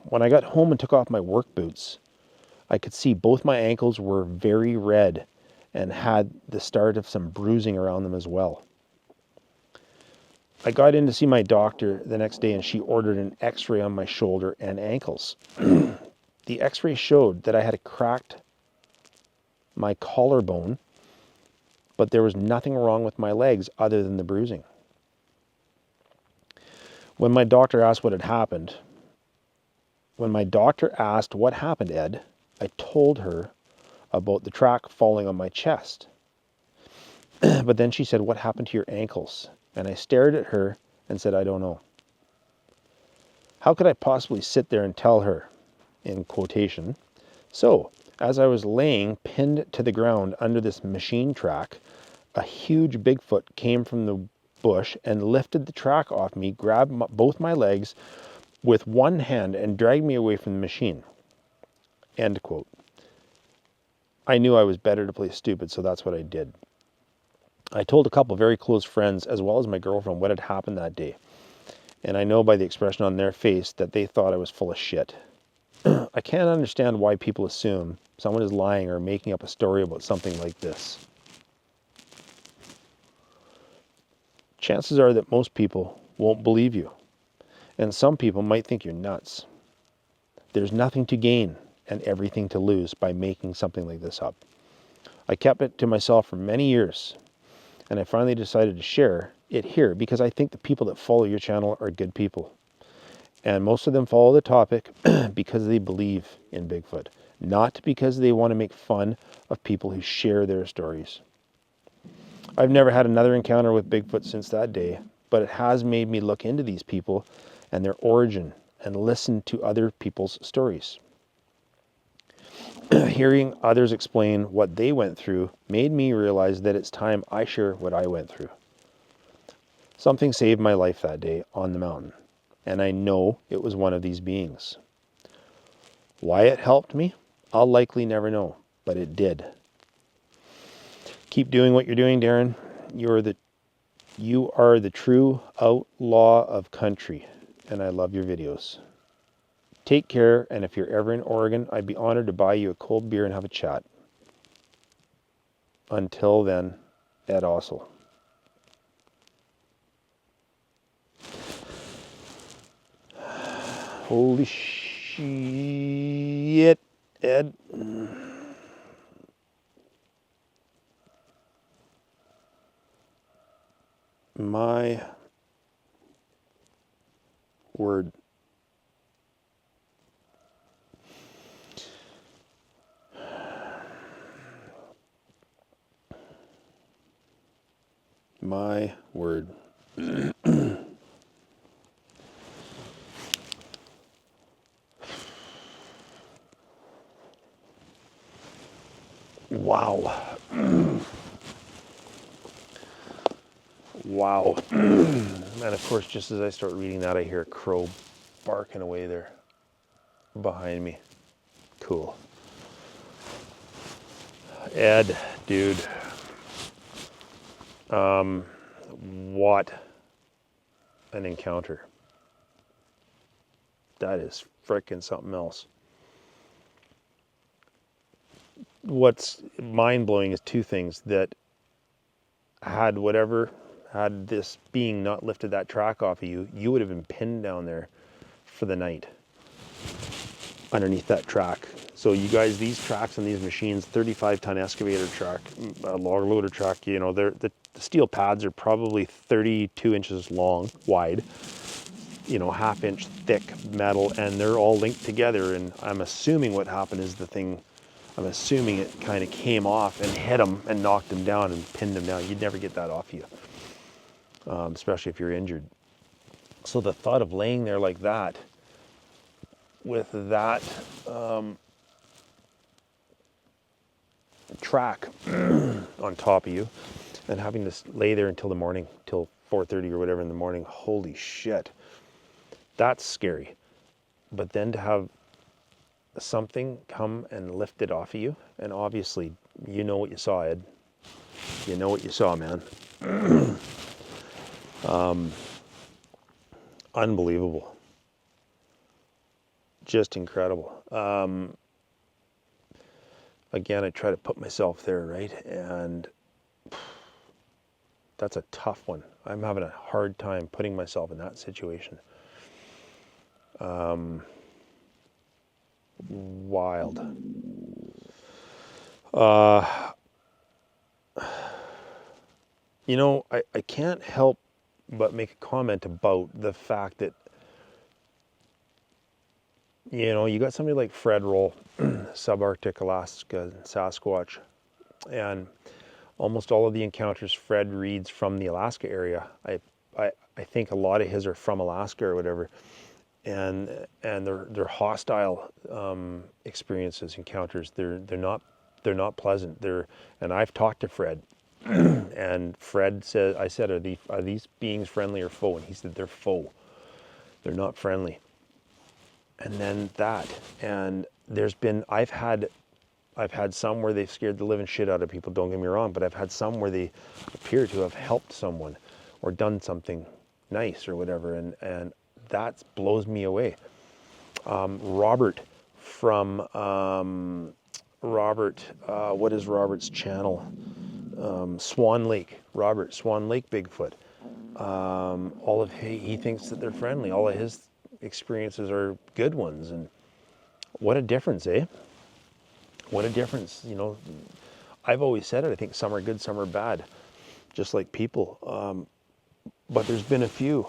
When I got home and took off my work boots, I could see both my ankles were very red and had the start of some bruising around them as well. I got in to see my doctor the next day and she ordered an x-ray on my shoulder and ankles. The x-ray showed that I had cracked my collarbone, but there was nothing wrong with my legs other than the bruising. When my doctor asked what happened, Ed, I told her about the track falling on my chest. But then she said, "What happened to your ankles?" And I stared at her and said, "I don't know." How could I possibly sit there and tell her, in quotation? So, as I was laying pinned to the ground under this machine track, a huge Bigfoot came from the bush and lifted the track off me, grabbed both my legs with one hand and dragged me away from the machine. End quote. I knew I was better to play stupid, so that's what I did. I told a couple very close friends, as well as my girlfriend, what had happened that day. And I know by the expression on their face that they thought I was full of shit. I can't understand why people assume someone is lying or making up a story about something like this. Chances are that most people won't believe you, and some people might think you're nuts. There's nothing to gain and everything to lose by making something like this up. I kept it to myself for many years, and I finally decided to share it here because I think the people that follow your channel are good people. And most of them follow the topic because they believe in Bigfoot, not because they want to make fun of people who share their stories. I've never had another encounter with Bigfoot since that day, but it has made me look into these people and their origin and listen to other people's stories. Hearing others explain what they went through made me realize that it's time I share what I went through. Something saved my life that day on the mountain, and I know it was one of these beings. Why it helped me, I'll likely never know, but it did. Keep doing what you're doing, Darren. You are the true outlaw of country, and I love your videos. Take care, and if you're ever in Oregon, I'd be honored to buy you a cold beer and have a chat. Until then, Ed Ossel. Holy shit, Ed. My word. My word. Wow. Wow. And of course, just as I start reading that, I hear a crow barking away there behind me. Cool. Ed, dude. What an encounter. That is frickin' something else. What's mind-blowing is two things: that had this being not lifted that track off of you, you would have been pinned down there for the night underneath that track. So you guys, these tracks and these machines, 35-ton excavator track, a log loader track, you know, the steel pads are probably 32 inches long, wide, you know, half-inch thick metal, and they're all linked together. And I'm assuming what happened is I'm assuming it kind of came off and hit him and knocked him down and pinned him down. You'd never get that off you, especially if you're injured. So the thought of laying there like that with that track on top of you and having to lay there until the morning, till 4:30 or whatever in the morning. Holy shit. That's scary. But then to have something come and lift it off of you, and obviously you know what you saw, Ed. You know what you saw, man. Unbelievable. Just incredible. Again, I try to put myself there, right? And that's a tough one. I'm having a hard time putting myself in that situation. Wild. You know, I can't help but make a comment about the fact that, you know, you got somebody like Fred Roll, subarctic Alaska, Sasquatch, and almost all of the encounters Fred reads from the Alaska area. I think a lot of his are from Alaska or whatever, and they're hostile experiences, encounters. They're not pleasant. And I've talked to Fred, and Fred said, I said, are these beings friendly or foe? And he said they're foe. They're not friendly. And then that, and I've had some where they've scared the living shit out of people, don't get me wrong, but I've had some where they appear to have helped someone or done something nice or whatever, and that blows me away. Robert from what is Robert's channel? Swan Lake, Robert, Swan Lake Bigfoot. He thinks that they're friendly. All of his experiences are good ones, and what a difference, eh? What a difference, you know. I've always said it, I think some are good, some are bad, just like people. But there's been a few,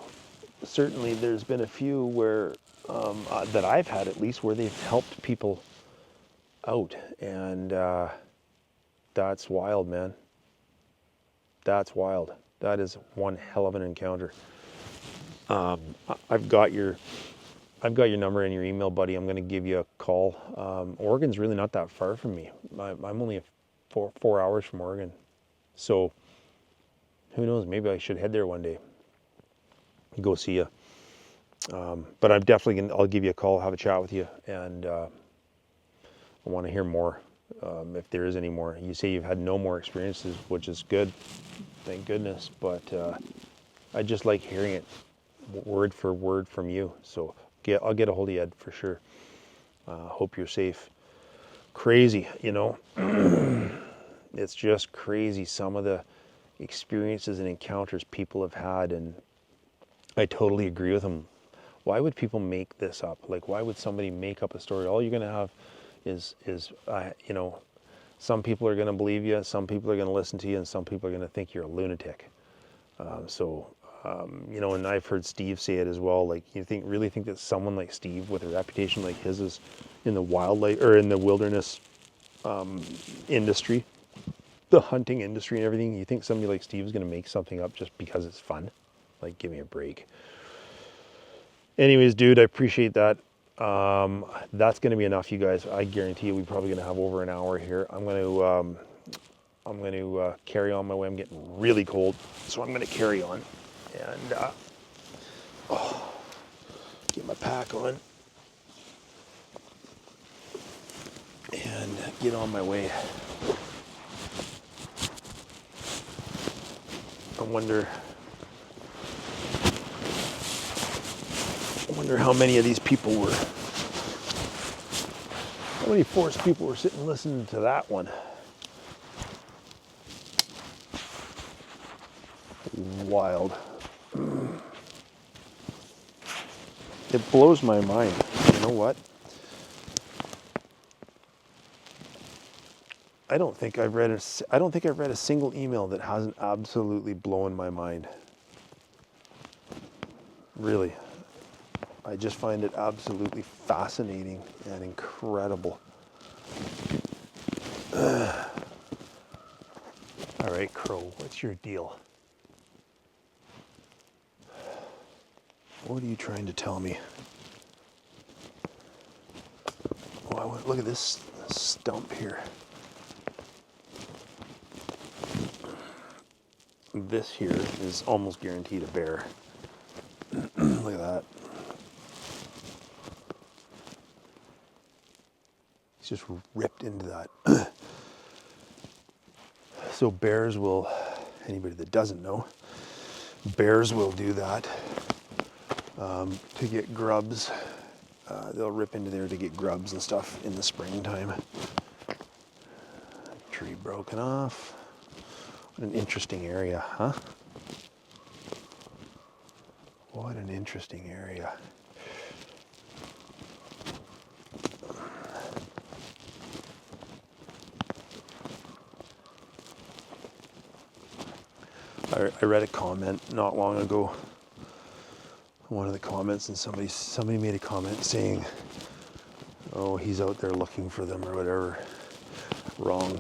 certainly there's been a few where, that I've had at least, where they've helped people out. And that's wild, man. That's wild. That is one hell of an encounter. I've got your number and your email, buddy. I'm going to give you a call. Oregon's really not that far from me. I'm only 4 hours from Oregon. So who knows? Maybe I should head there one day. Go see you. But I'm definitely I'll give you a call, have a chat with you, and I want to hear more. If there is any more. You say you've had no more experiences, which is good. Thank goodness. But I just like hearing it word for word from you. So I'll get a hold of you, Ed, for sure. Hope you're safe. Crazy, you know. It's just crazy, some of the experiences and encounters people have had, and I totally agree with them. Why would people make this up? Like, why would somebody make up a story? All you're going to have is you know, some people are going to believe you, some people are going to listen to you, and some people are going to think you're a lunatic. You know, and I've heard Steve say it as well. Like, you really think that someone like Steve with a reputation like his is in the wildlife or in the wilderness industry, the hunting industry and everything, you think somebody like Steve is going to make something up just because it's fun? Like, give me a break. Anyways, dude, I appreciate that. That's going to be enough, you guys. I guarantee you we're probably going to have over an hour here. I'm going to carry on my way. I'm getting really cold, so I'm going to carry on and get my pack on and get on my way. I wonder how many of these people were, how many forest people were sitting listening to that one. Wild. It blows my mind. You know what? I don't think I've read a single email that hasn't absolutely blown my mind. Really. I just find it absolutely fascinating and incredible. All right, Crow, what's your deal? What are you trying to tell me? look at this stump here. This here is almost guaranteed a bear. Look at that. It's just ripped into that. So bears will, anybody that doesn't know, bears will do that to get grubs. They'll rip into there to get grubs and stuff in the springtime. Tree broken off. What an interesting area, huh? What an interesting area. I read a comment not long ago, one of the comments, and somebody made a comment saying, oh, he's out there looking for them or whatever. Wrong.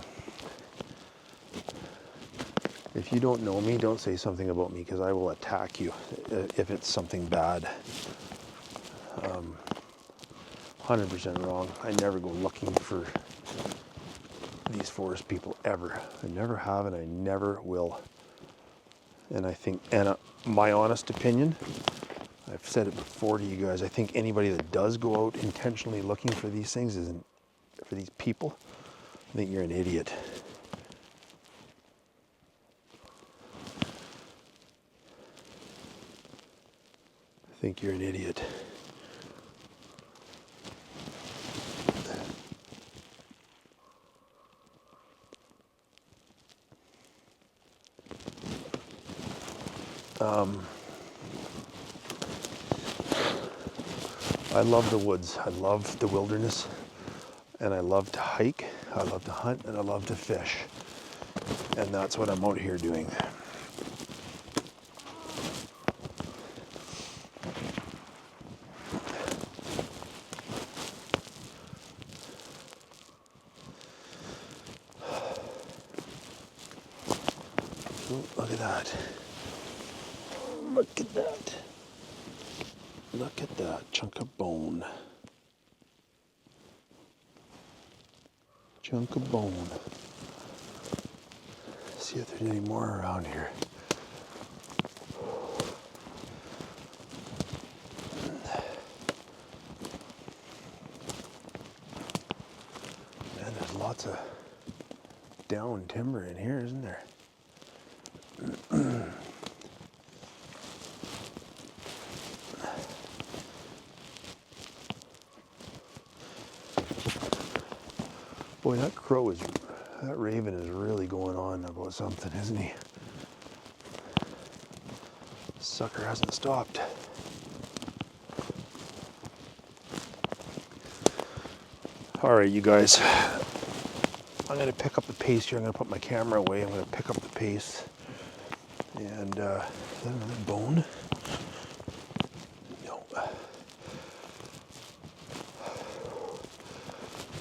If you don't know me, don't say something about me, because I will attack you if it's something bad. 100% wrong. I never go looking for these forest people ever. I never have, and I never will. And I think, and my honest opinion, I've said it before to you guys, I think anybody that does go out intentionally looking for these things, for these people, I think you're an idiot. I think you're an idiot. I love the woods. I love the wilderness, and I love to hike. I love to hunt, and I love to fish. And that's what I'm out here doing. Oh, look at that. Look at that. Look at that chunk of bone. Chunk of bone. See if there's any more around here. Man, there's lots of down timber in here, isn't there? Boy, that raven is really going on about something, isn't he? Sucker hasn't stopped. All right, you guys, I'm gonna pick up the pace here. I'm gonna put my camera away. I'm gonna pick up the pace. And, is that another bone? No.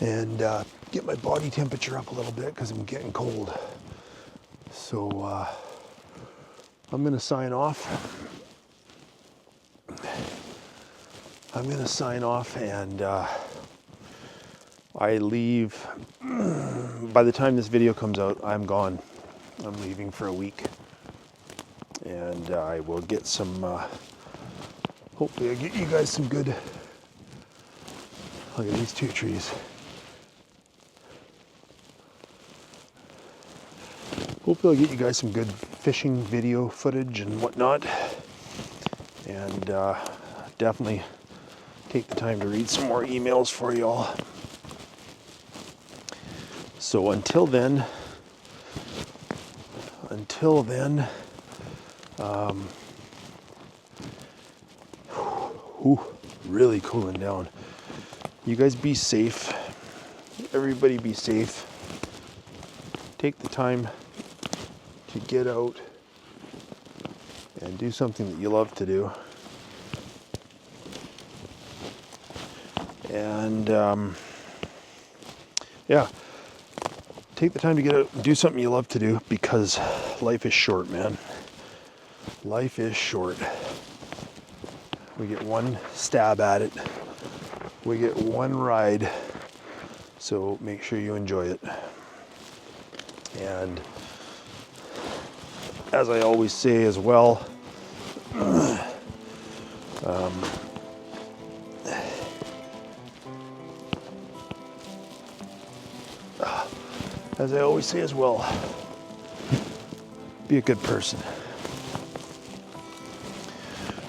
And get my body temperature up a little bit because I'm getting cold. So I'm gonna sign off. And I leave. By the time this video comes out, I'm gone. I'm leaving for a week. And I will get some, hopefully I'll get you guys some good, look at these two trees. Hopefully I'll get you guys some good fishing video footage and whatnot. And definitely take the time to read some more emails for y'all. So until then, really cooling down. You guys be safe. Everybody be safe. Take the time to get out and do something that you love to do. And yeah, take the time to get out and do something you love to do, because life is short, man. Life is short. We get one stab at it. We get one ride So make sure you enjoy it. And as I always say as well, be a good person.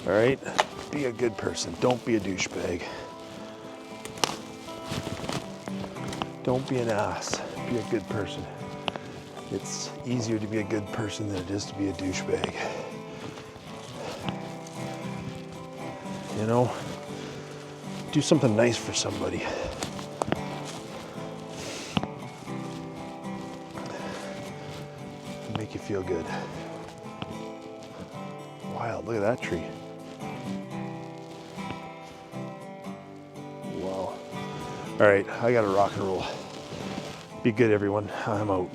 All right? Be a good person. Don't be a douchebag. Don't be an ass. Be a good person. It's easier to be a good person than it is to be a douchebag. You know? Do something nice for somebody. Make you feel good. Wild, look at that tree. Wow. All right, I gotta rock and roll. Be good, everyone. I'm out.